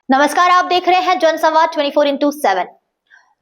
नमस्कार, आप देख रहे हैं जनसंवाद 24x7।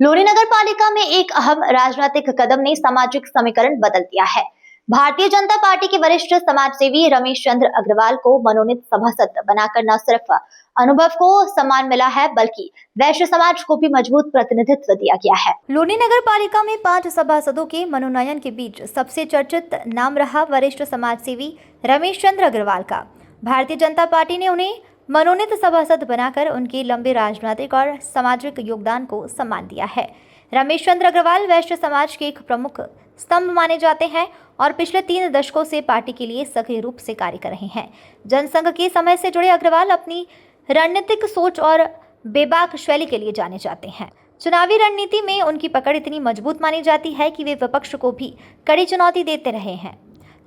लोनी नगर पालिका में एक अहम राजनीतिक कदम ने सामाजिक समीकरण बदल दिया है। भारतीय जनता पार्टी के वरिष्ठ समाजसेवी रमेश चंद्र अग्रवाल को मनोनीत सभासद बनाकर न सिर्फ अनुभव को सम्मान मिला है, बल्कि वैश्य समाज को भी मजबूत प्रतिनिधित्व दिया गया है। लोनी नगर पालिका में 5 सभासदों के मनोनयन के बीच सबसे चर्चित नाम रहा वरिष्ठ समाजसेवी रमेश चंद्र अग्रवाल का। भारतीय जनता पार्टी ने उन्हें मनोनीत सभासद बनाकर उनके लंबे राजनीतिक और सामाजिक योगदान को सम्मान दिया है। रमेश चंद्र अग्रवाल वैश्य समाज के एक प्रमुख स्तंभ माने जाते हैं और पिछले 3 दशकों से पार्टी के लिए सक्रिय रूप से कार्य कर रहे हैं। जनसंघ के समय से जुड़े अग्रवाल अपनी रणनीतिक सोच और बेबाक शैली के लिए जाने जाते हैं। चुनावी रणनीति में उनकी पकड़ इतनी मजबूत मानी जाती है कि वे विपक्ष को भी कड़ी चुनौती देते रहे हैं।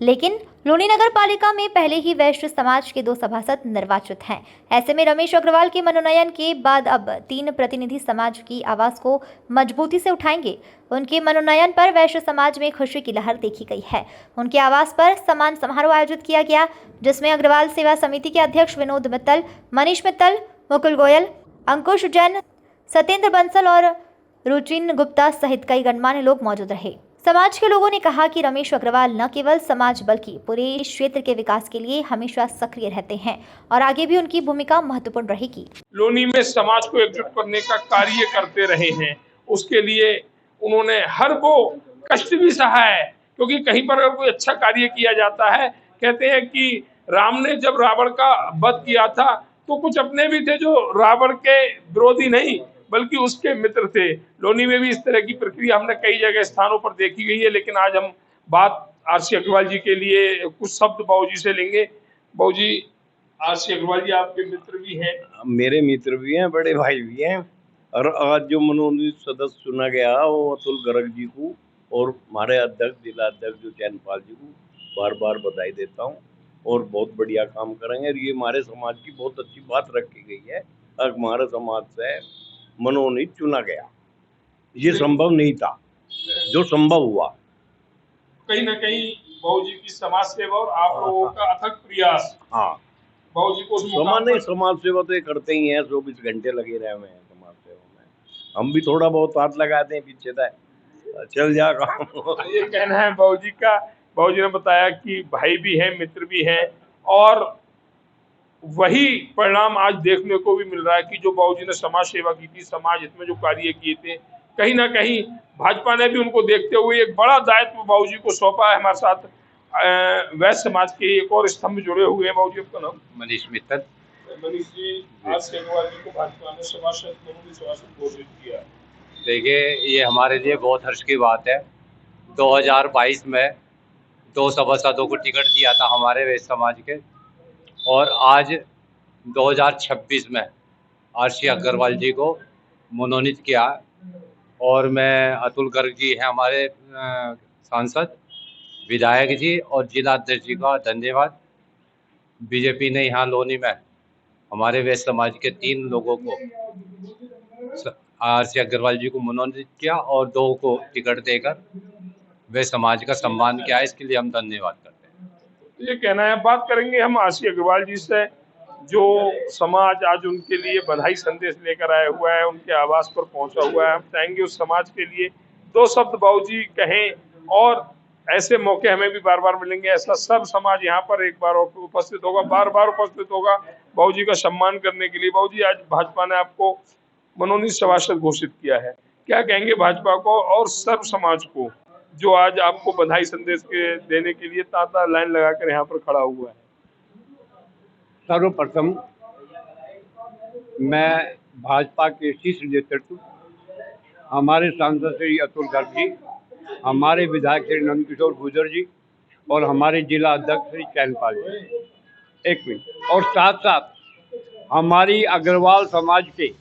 लेकिन लोनी नगर पालिका में पहले ही वैश्य समाज के 2 सभासद निर्वाचित हैं। ऐसे में रमेश अग्रवाल के मनोनयन के बाद अब 3 प्रतिनिधि समाज की आवाज को मजबूती से उठाएंगे। उनके मनोनयन पर वैश्य समाज में खुशी की लहर देखी गई है। उनके आवास पर सम्मान समारोह आयोजित किया गया, जिसमें अग्रवाल सेवा समिति के अध्यक्ष विनोद मित्तल, मनीष मित्तल, मुकुल गोयल, अंकुश जैन, सत्येंद्र बंसल और रुचिन गुप्ता सहित कई गणमान्य लोग मौजूद रहे। समाज के लोगों ने कहा कि रमेश अग्रवाल न केवल समाज बल्कि पूरे क्षेत्र के विकास के लिए हमेशा सक्रिय रहते हैं और आगे भी उनकी भूमिका महत्वपूर्ण रहेगी। लोनी में समाज को एकजुट करने का कार्य करते रहे हैं। उसके लिए उन्होंने हर वो कष्ट भी सहा है, क्योंकि कहीं पर अगर कोई अच्छा कार्य किया जाता है, कहते हैं कि राम ने जब रावण का वध किया था तो कुछ अपने भी थे जो रावण के विरोधी नहीं बल्कि उसके मित्र थे। लोनी में भी इस तरह की प्रक्रिया हमने कई जगह स्थानों पर देखी गई है। लेकिन आज हम बात आरसी अग्रवाल जी के लिए कुछ शब्द बाबूजी से लेंगे। बाबूजी, आरसी अग्रवाल जी आपके मित्र भी हैं। मेरे मित्र भी हैं, बड़े भाई भी हैं। और आज जो मनोनीत सदस्य चुना गया वो अतुल गर्ग जी को और हमारे अध्यक्ष, जिला अध्यक्ष जो चैनपाल जी को बार बार बधाई देता हूँ। और बहुत बढ़िया काम करेंगे। और ये हमारे समाज की बहुत अच्छी बात रखी गई है। और हमारे समाज से मनोनीत चुना गया, ये संभव नहीं था, जो संभव हुआ। कहीं ना कहीं बाबूजी की समाज सेवा और आप लोगों का अथक प्रयास, हाँ, बाबूजी को उस मुकाम पर समाज सेवा तो ये करते ही हैं। 24 घंटे लगे रहे हुए हैं समाज सेवा में। हम भी थोड़ा बहुत हाथ लगाते हैं पीछे से, चल जा काम। ये कहना है बाबूजी का। बाबूजी ने बताया कि भाई भी हैं, मित्र भी हैं, और वही परिणाम आज देखने को भी मिल रहा है कि जो बाबूजी ने समाज सेवा की थी, समाज हित में जो कार्य किए थे, कहीं ना कहीं भाजपा ने भी उनको देखते हुए एक बड़ा दायित्व बाबूजी को सौंपा है। हमारे साथ वैश्य समाज के एक और स्तंभ जुड़े हुए हैं। बाबूजी, आपका नाम? मनीष मित्तल। मनीष जी, आज से अग्रवाल जी को भाजपा ने सभासद घोषित किया। देखिए, ये हमारे लिए बहुत हर्ष की बात है। 2022 में 2 सभासदों को टिकट दिया था हमारे वैश्य समाज के, और आज 2026 में आरसी अग्रवाल जी को मनोनीत किया। और मैं अतुल गर्ग जी हैं हमारे सांसद, विधायक जी और जिला अध्यक्ष जी का धन्यवाद। बीजेपी ने यहाँ लोनी में हमारे वैश्य समाज के 3 लोगों को आरसी अग्रवाल जी को मनोनीत किया और 2 को टिकट देकर वे समाज का सम्मान किया। इसके लिए हम धन्यवाद करते हैं। ये कहना है। बात करेंगे हम आरसी अग्रवाल जी से, जो समाज आज उनके लिए बधाई संदेश लेकर आया हुआ है, उनके आवास पर पहुंचा हुआ है। हम चाहेंगे उस समाज के लिए 2 शब्द बाबूजी कहें, और ऐसे मौके हमें भी बार बार मिलेंगे। ऐसा सब समाज यहाँ पर एक बार उपस्थित होगा, बार बार उपस्थित होगा बाबूजी का सम्मान करने के लिए। बाबूजी, आज भाजपा ने आपको मनोनीत सभासद घोषित किया है, क्या कहेंगे भाजपा को और सर्व समाज को, जो आज आपको बधाई संदेश के देने के लिए तांता लाइन लगाकर यहाँ पर खड़ा हुआ है? सर्वप्रथम मैं भाजपा के शीर्ष नेतृत्व, हमारे सांसद श्री अतुल गर्ग जी, हमारे विधायक श्री नंदकिशोर गुर्जर जी और हमारे जिला अध्यक्ष श्री चैनपाल जी, एक मिनट, और साथ साथ हमारी अग्रवाल समाज के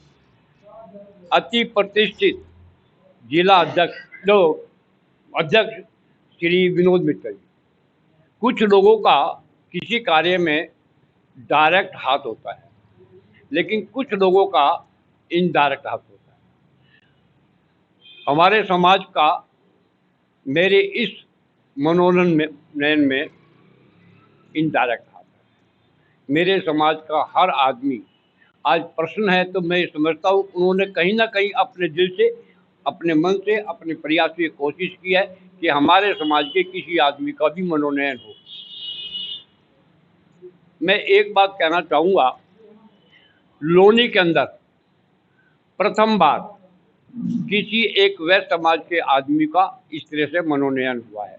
अति प्रतिष्ठित जिला अध्यक्ष श्री विनोद मित्तल जी। कुछ लोगों का किसी कार्य में डायरेक्ट हाथ होता है, लेकिन कुछ लोगों का इनडायरेक्ट हाथ होता है। हमारे समाज का मेरे इस मनोनयन में इनडायरेक्ट हाथ है। मेरे समाज का हर आदमी आज प्रश्न है, तो मैं समझता हूँ उन्होंने कहीं ना कहीं अपने दिल से, अपने मन से, अपने प्रयास से कोशिश की है कि हमारे समाज के किसी आदमी का भी मनोनयन हो। मैं एक बात कहना चाहूँगा, लोनी के अंदर प्रथम बार किसी एक वैश्य समाज के आदमी का इस तरह से मनोनयन हुआ है।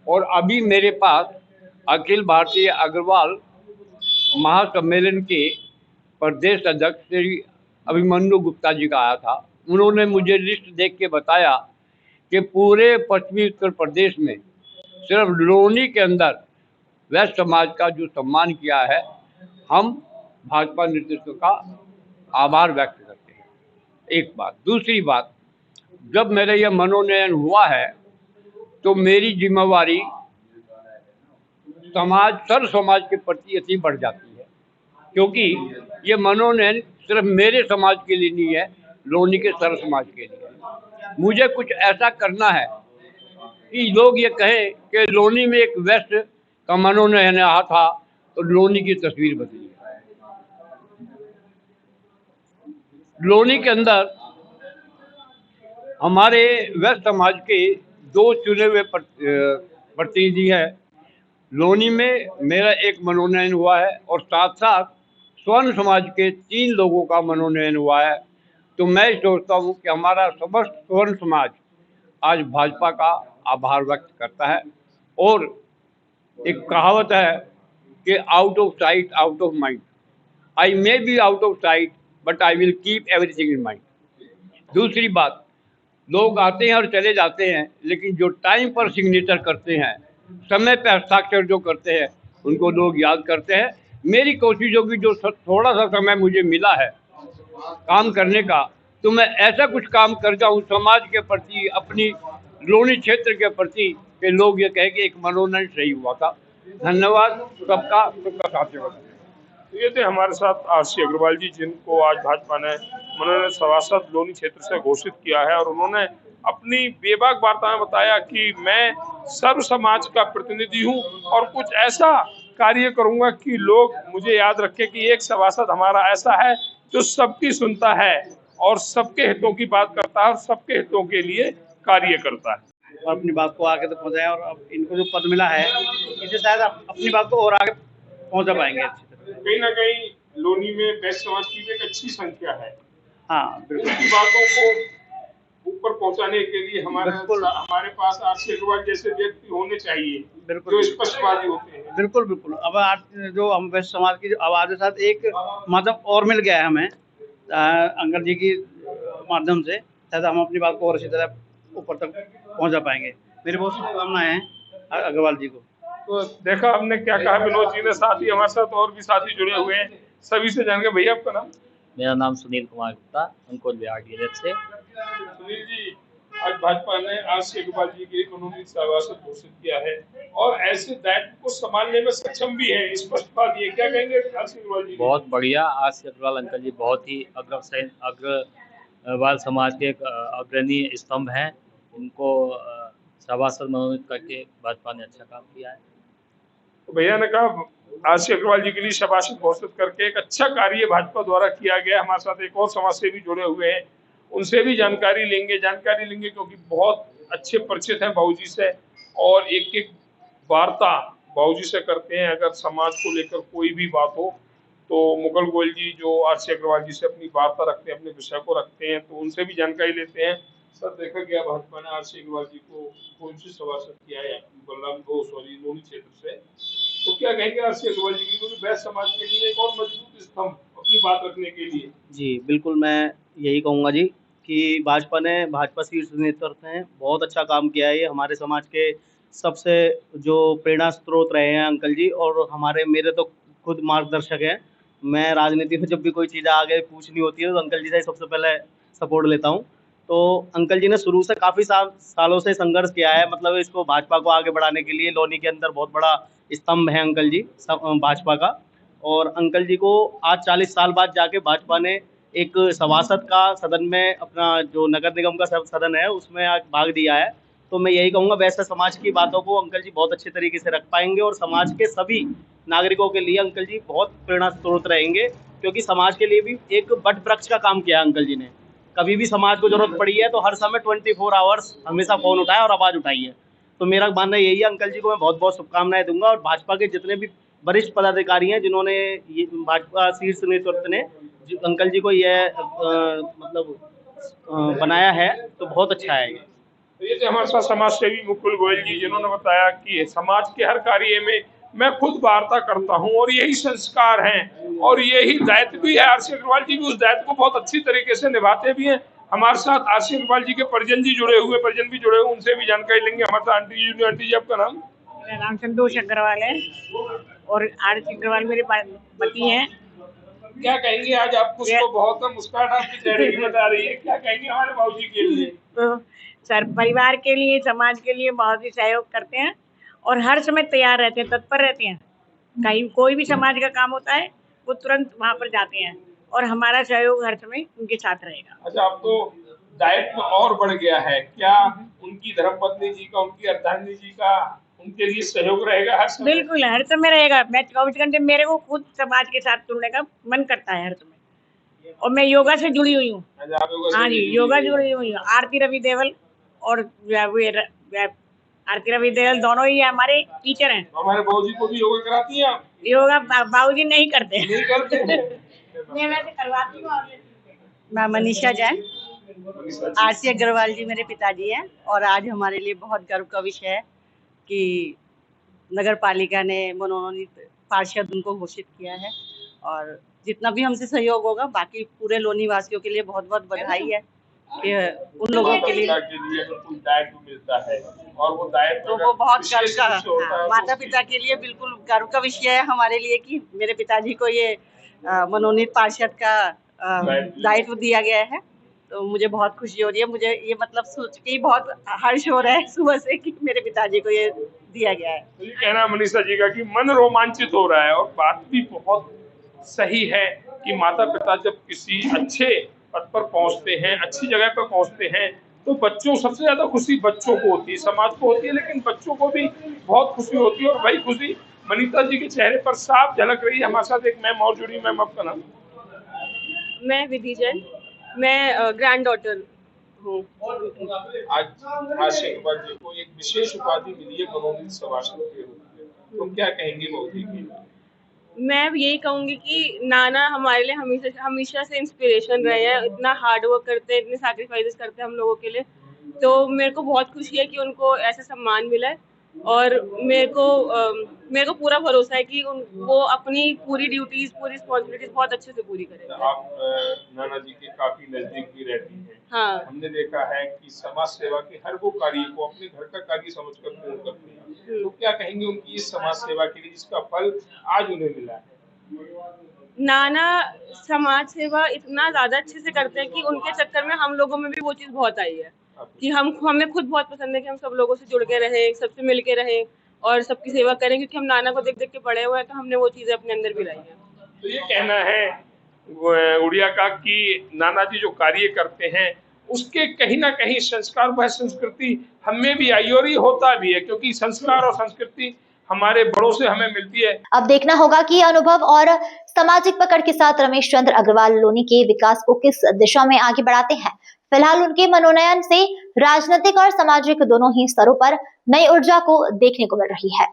और अभी मेरे पास अखिल भारतीय अग्रवाल महासम्मेलन के प्रदेश अध्यक्ष श्री अभिमन्यु गुप्ता जी का आया था। उन्होंने मुझे लिस्ट देख के बताया कि पूरे पश्चिमी उत्तर प्रदेश में सिर्फ लोनी के अंदर वैश्य समाज का जो सम्मान किया है, हम भाजपा नेतृत्व का आभार व्यक्त करते हैं। एक बात। दूसरी बात, जब मेरा यह मनोनयन हुआ है तो मेरी जिम्मेवारी सर्व समाज के प्रति इतनी बढ़ जाती है, क्योंकि ये मनोनयन सिर्फ मेरे समाज के लिए नहीं है, लोनी के सर्व समाज के लिए है। मुझे कुछ ऐसा करना है कि लोग ये कहें कि लोनी में एक वैश्य का मनोनयन आया था तो लोनी की तस्वीर बदली है। लोनी के अंदर हमारे वैश्य समाज के 2 चुने हुए प्रतिनिधि हैं। लोनी में मेरा एक मनोनयन हुआ है और साथ साथ स्वर्ण समाज के 3 लोगों का मनोनयन हुआ है। तो मैं सोचता हूँ कि हमारा समस्त स्वर्ण समाज आज भाजपा का आभार व्यक्त करता है। और एक कहावत है कि out of sight out of mind. I may be out of site but I will keep everything in mind. दूसरी बात, लोग आते हैं और चले जाते हैं, लेकिन जो टाइम पर सिग्नेचर करते हैं, समय पर हस्ताक्षर जो करते हैं, उनको लोग याद करते हैं। मेरी कोशिश होगी, जो थोड़ा सा समय मुझे मिला है काम करने का, तो मैं ऐसा कुछ काम कर जाऊँ समाज के प्रति, अपनी लोनी क्षेत्र के प्रति, कि लोग ये कहें कि एक मनोनयन सही हुआ था। धन्यवाद सबका साथ में। ये थे हमारे साथ आरसी अग्रवाल जी, जिनको आज भाजपा ने मनोनयन सभासद लोनी क्षेत्र से घोषित किया है। और उन्होंने अपनी बेबाक वार्ता में बताया कि मैं सर्व समाज का प्रतिनिधि हूं और कुछ ऐसा कार्य करूंगा कि लोग मुझे याद रखें कि एक सभासद हमारा ऐसा है जो सबकी सुनता है और सबके हितों की बात करता है और सबके हितों के लिए कार्य करता है। और अपनी बात को आगे तक पहुंचाया, और अब इनको जो पद मिला है, इससे शायद अपनी बात को और आगे पहुंचा पाएंगे अच्छी तरह। कहीं ना कहीं लोनी में वैश्य समाज की भी एक अच्छी संख्या है। हाँ, बिल्कुल। उनकी बातों को ऊपर पहुंचाने के लिए हमारे पास आरसी अग्रवाल जैसे व्यक्ति होने चाहिए, बिल्कुल, जो स्पष्टवादी होते हैं। बिल्कुल बिल्कुल। अब आज जो हम वैश्य समाज की आवाज के साथ एक माध्यम और मिल गया है हमें, अंकल जी की माध्यम से, शायद हम अपनी बात को और अच्छी तरह ऊपर तक पहुंचा पाएंगे। मेरी बहुत शुभकामनाएं हैं अग्रवाल जी को। तो देखा हमने क्या कहा विनोद जी ने, साथ ही हमारे साथ और भी साथी जुड़े हुए हैं, सभी से जान के। भैया आपका नाम? मेरा नाम सुनील कुमार गुप्ता, अंकुर बिहार जिले से। सुनील जी, आज भाजपा ने आरसी अग्रवाल जी के मनोनीत सभासद घोषित किया है और ऐसे दायित्व को संभालने में सक्षम भी है, स्पष्ट बात ये, क्या कहेंगे आरसी अग्रवाल जी? बहुत बढ़िया। आरसी अग्रवाल अंकल जी बहुत ही अग्रवाल समाज के एक अग्रणी स्तंभ हैं। इनको सभासद मनोनीत करके भाजपा ने अच्छा काम किया है। तो भैया ने कहा आरसी अग्रवाल जी के लिए सभासद घोषित करके एक अच्छा कार्य भाजपा द्वारा किया गया। हमारे साथ एक और समाज सेवी जुड़े हुए हैं, उनसे भी जानकारी लेंगे क्योंकि बहुत अच्छे परिचित हैं बाबूजी से और एक एक वार्ता बाबूजी से करते हैं। अगर समाज को लेकर कोई भी बात हो तो मुगल गोयल जी जो आरसी अग्रवाल जी से अपनी वार्ता रखते हैं, अपने विषय को रखते हैं, तो उनसे भी जानकारी लेते हैं। सर, देखा गया भाजपा ने आरसी अग्रवाल जी को कौन सी सभासद किया है लोनी क्षेत्र से, तो क्या कहेंगे आरसी अग्रवाल जी की वैश्य समाज के लिए एक और मजबूत स्तंभ अपनी बात रखने के लिए? जी बिल्कुल, मैं यही कहूँगा जी कि भाजपा शीर्ष नेतृत्व ने बहुत अच्छा काम किया है। ये हमारे समाज के सबसे जो प्रेरणा स्रोत रहे हैं अंकल जी, और मेरे तो खुद मार्गदर्शक हैं। मैं राजनीति में जब भी कोई चीज़ आगे पूछनी होती है तो अंकल जी से सबसे पहले सपोर्ट लेता हूँ। तो अंकल जी ने शुरू से काफ़ी सालों से संघर्ष किया है, मतलब इसको भाजपा को आगे बढ़ाने के लिए। लोनी के अंदर बहुत बड़ा स्तंभ है अंकल जी भाजपा का, और अंकल जी को आज 40 साल बाद जाके भाजपा ने एक सभासद का सदन में, अपना जो नगर निगम का सदन है उसमें आज भाग दिया है। तो मैं यही कहूँगा, वैसे समाज की बातों को अंकल जी बहुत अच्छे तरीके से रख पाएंगे और समाज के सभी नागरिकों के लिए अंकल जी बहुत प्रेरणा स्रोत रहेंगे। क्योंकि समाज के लिए भी एक बट वृक्ष का काम किया है अंकल जी ने। कभी भी समाज को जरूरत पड़ी है तो हर समय 24 आवर्स हमेशा फ़ोन उठाया और आवाज़ उठाई है। तो मेरा मानना यही है, अंकल जी को मैं बहुत बहुत शुभकामनाएं दूंगा और भाजपा के जितने भी वरिष्ठ पदाधिकारी हैं जिन्होंने ये भाजपा शीर्ष नेतृत्व ने अंकल जी को यह बनाया है, तो बहुत अच्छा है ये। तो ये थे हमारे साथ समाज सेवी मुकुल गोयल जी, जिन्होंने बताया कि समाज के हर कार्य में मैं खुद वार्ता करता हूं और यही संस्कार हैं और यही दायित्व भी है। आरसी अग्रवाल जी भी उस दायित्व को बहुत अच्छी तरीके से निभाते भी हैं। हमारे साथ आरसी अग्रवाल जी के परिजन भी जुड़े हुए, उनसे भी जानकारी लेंगे। हमारे साथ आंटी जी, आपका नाम? मेरा नाम संतोष अग्रवाल है और आरसी अग्रवाल मेरे पति हैं। क्या कहेंगे आज आप? कुछ तो बहुत मुस्कुराहट आपके चेहरे की बता रही है, क्या कहेंगे हमारे बाबूजी के लिए? तो सर, परिवार के लिए, समाज के लिए बहुत ही सहयोग करते हैं और हर समय तैयार रहते हैं, तत्पर रहते हैं। कहीं कोई भी समाज का काम होता है वो तुरंत वहाँ पर जाते हैं और हमारा सहयोग हर समय उनके साथ रहेगा। अच्छा, अब तो दायित्व और बढ़ गया है, क्या उनकी धर्मपत्नी जी का, उनकी अर्धांगिनी जी का उनके लिए सहयोग रहेगा हर समय? बिल्कुल, हर समय रहेगा। मैं 24 घंटे, मेरे को खुद समाज के साथ जुड़ने का मन करता है हर समय। और मैं योगा से जुड़ी हुई हूँ। हाँ जी, योगा जुड़ी हुई हूँ। आरती रवि देवल और आरती रवि देवल दोनों ही हमारे टीचर हैं। हमारे बाबूजी को भी योगा कराती हैं आप? योगा बाबूजी नहीं करते। नहीं करते हैं? मैं वैसे करवाती हूँ। मैं मनीषा जैन, आरसी अग्रवाल जी मेरे पिताजी हैं और आज हमारे लिए बहुत गर्व का विषय है कि नगर पालिका ने मनोनीत पार्षद उनको घोषित किया है और जितना भी हमसे सहयोग होगा, बाकी पूरे लोनी वासियों के लिए बहुत बहुत बधाई है कि उन लोगों के लिए कुछ दायित्व मिलता है और वो दायित्व तो वो बहुत गर्व का, हाँ, माता पिता के लिए बिल्कुल गर्व का विषय है हमारे लिए कि मेरे पिताजी को ये मनोनीत पार्षद का दायित्व दिया गया है। तो मुझे बहुत खुशी हो रही है। मुझे ये मतलब सोच के ही बहुत हर्ष हो रहा है सुबह से कि मेरे पिताजी को ये दिया गया है। तो ये कहना मनीषा जी का कि मन रोमांचित हो रहा है और बात भी बहुत सही है कि माता पिता जब किसी अच्छे पद पर पहुंचते हैं, अच्छी जगह पर पहुंचते हैं, तो बच्चों, सबसे ज्यादा खुशी बच्चों को होती है, समाज को होती है, लेकिन बच्चों को भी बहुत खुशी होती है और वही खुशी मनीषा जी के चेहरे पर साफ झलक रही है। हमारे साथ एक मैम और जुड़ी। मैम, आपका नाम? मैं विधि जैन, मैं ग्रैंड डॉटर हूँ। आज आरसी अग्रवाल जी को एक विशेष उपाधि मिली है मनोनीत सभासद के रूप में, तो क्या कहेंगे मोदी की? मैं यही कहूँगी कि नाना हमारे लिए हमेशा से इंस्पिरेशन रहे हैं। इतना हार्ड वर्क करते हैं, इतने सैक्रिफाइसेस करते हैं हम लोगों के लिए। तो मेरे को बहुत खुशी है कि उनको ऐसा सम्मान मिला है और मेरे को पूरा भरोसा है कि वो अपनी पूरी ड्यूटीज, पूरी रिस्पॉन्सिबिलिटीज बहुत अच्छे से पूरी करेंगे। आप नाना जी के काफी नजदीक भी रहती हैं। हाँ, हमने देखा है कि समाज सेवा के हर वो कार्य को अपने घर का कार्य समझकर पूर्ण करते हैं, तो क्या कहेंगे उनकी इस समाज सेवा के लिए जिसका फल आज उन्हें मिला है? नाना समाज सेवा इतना ज्यादा अच्छे से करते हैं कि उनके चक्कर में हम लोगों में भी वो चीज़ बहुत आई है कि हमें खुद बहुत पसंद है कि हम सब लोगों से जुड़ के रहें, सबसे मिल के रहें और सबकी सेवा करें, क्योंकि हम नाना को देख देख के बड़े हुए हैं, तो हमने वो चीज़ें अपने अंदर भी लाई हैं। तो ये कहना है उड़िया का कि नाना जी जो कार्य करते हैं उसके कहीं ना कहीं संस्कार व संस्कृति हमें भी आई और ये होता भी है, क्योंकि संस्कार और संस्कृति हमारे बड़ों से हमें मिलती है। अब देखना होगा कि अनुभव और सामाजिक पकड़ के साथ रमेश चंद्र अग्रवाल लोनी के विकास को किस दिशा में आगे बढ़ाते हैं। फिलहाल उनके मनोनयन से राजनीतिक और सामाजिक दोनों ही स्तरों पर नई ऊर्जा को देखने को मिल रही है।